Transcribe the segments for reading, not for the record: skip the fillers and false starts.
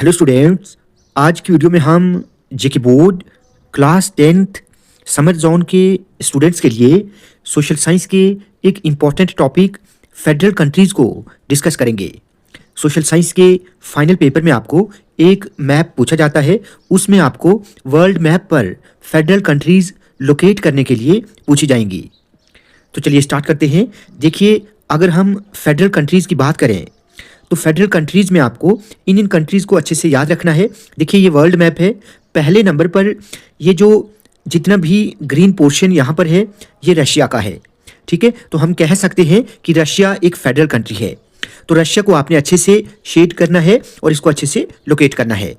Hello students, आज की video में हम JK board class 10th summer zone के स्टूडेंट्स के लिए सोशल साइंस के एक इम्पॉर्टेंट टॉपिक फेडरल कंट्रीज़ को डिस्कस करेंगे। सोशल साइंस के फाइनल पेपर में आपको एक मैप पूछा जाता है, उसमें आपको वर्ल्ड मैप पर फेडरल कंट्रीज़ लोकेट करने के लिए पूछी जाएंगी। तो चलिए स्टार्ट करते हैं। देखिए, अगर हम फेडरल कंट्रीज़ की बात करें तो फेडरल कंट्रीज़ में आपको इन कंट्रीज़ को अच्छे से याद रखना है। देखिए, ये वर्ल्ड मैप है। पहले नंबर पर ये जो जितना भी ग्रीन पोर्शन यहाँ पर है, ये रशिया का है। ठीक है, तो हम कह सकते हैं कि रशिया एक फेडरल कंट्री है। तो रशिया को आपने अच्छे से शेड करना है और इसको अच्छे से लोकेट करना है।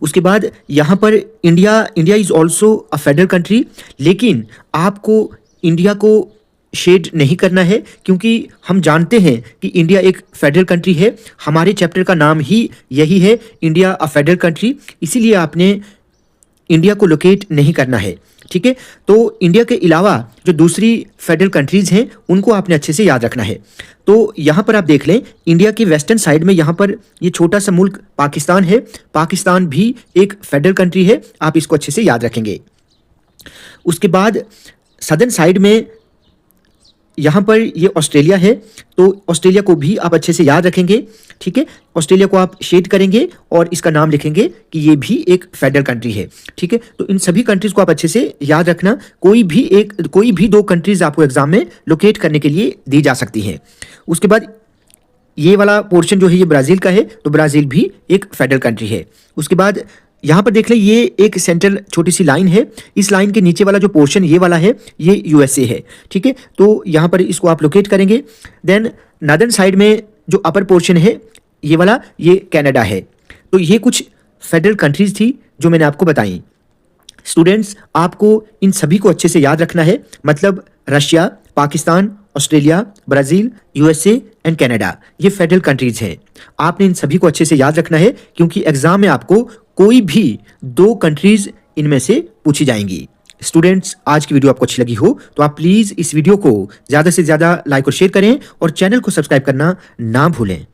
उसके बाद यहाँ पर India is also a federal country, लेकिन आपको इंडिया को शेड नहीं करना है, क्योंकि हम जानते हैं कि इंडिया एक फेडरल कंट्री है। हमारे चैप्टर का नाम ही यही है, इंडिया अ फेडरल कंट्री। इसीलिए आपने इंडिया को लोकेट नहीं करना है। ठीक है, तो इंडिया के अलावा जो दूसरी फेडरल कंट्रीज़ हैं उनको आपने अच्छे से याद रखना है। तो यहाँ पर आप देख लें, इंडिया के वेस्टर्न साइड में यहाँ पर ये छोटा सा मुल्क पाकिस्तान है। पाकिस्तान भी एक फेडरल कंट्री है, आप इसको अच्छे से याद रखेंगे। उसके बाद सदर्न साइड में यहाँ पर ये ऑस्ट्रेलिया है, तो ऑस्ट्रेलिया को भी आप अच्छे से याद रखेंगे। ठीक है, ऑस्ट्रेलिया को आप शेड करेंगे और इसका नाम लिखेंगे कि ये भी एक फेडरल कंट्री है। ठीक है, तो इन सभी कंट्रीज़ को आप अच्छे से याद रखना। कोई भी दो कंट्रीज़ आपको एग्जाम में लोकेट करने के लिए दी जा सकती हैं। उसके बाद ये वाला पोर्शन जो है ये ब्राज़ील का है, तो ब्राज़ील भी एक फेडरल कंट्री है। उसके बाद यहाँ पर देख लें, ये एक सेंट्रल छोटी सी लाइन है। इस लाइन के नीचे वाला जो पोर्शन ये वाला है, ये यूएसए है। ठीक है, तो यहाँ पर इसको आप लोकेट करेंगे। देन नॉर्दर्न साइड में जो अपर पोर्शन है ये वाला, ये कनाडा है। तो ये कुछ फेडरल कंट्रीज़ थी जो मैंने आपको बताई। स्टूडेंट्स, आपको इन सभी को अच्छे से याद रखना है, मतलब Russia, Pakistan, Australia, Brazil, USA and Canada, ये फेडरल कंट्रीज़ हैं। आपने इन सभी को अच्छे से याद रखना है, क्योंकि एग्जाम में आपको कोई भी दो कंट्रीज़ इनमें से पूछी जाएंगी। स्टूडेंट्स, आज की वीडियो आपको अच्छी लगी हो तो आप प्लीज़ इस वीडियो को ज़्यादा से ज़्यादा लाइक और शेयर करें और चैनल को सब्सक्राइब करना ना भूलें।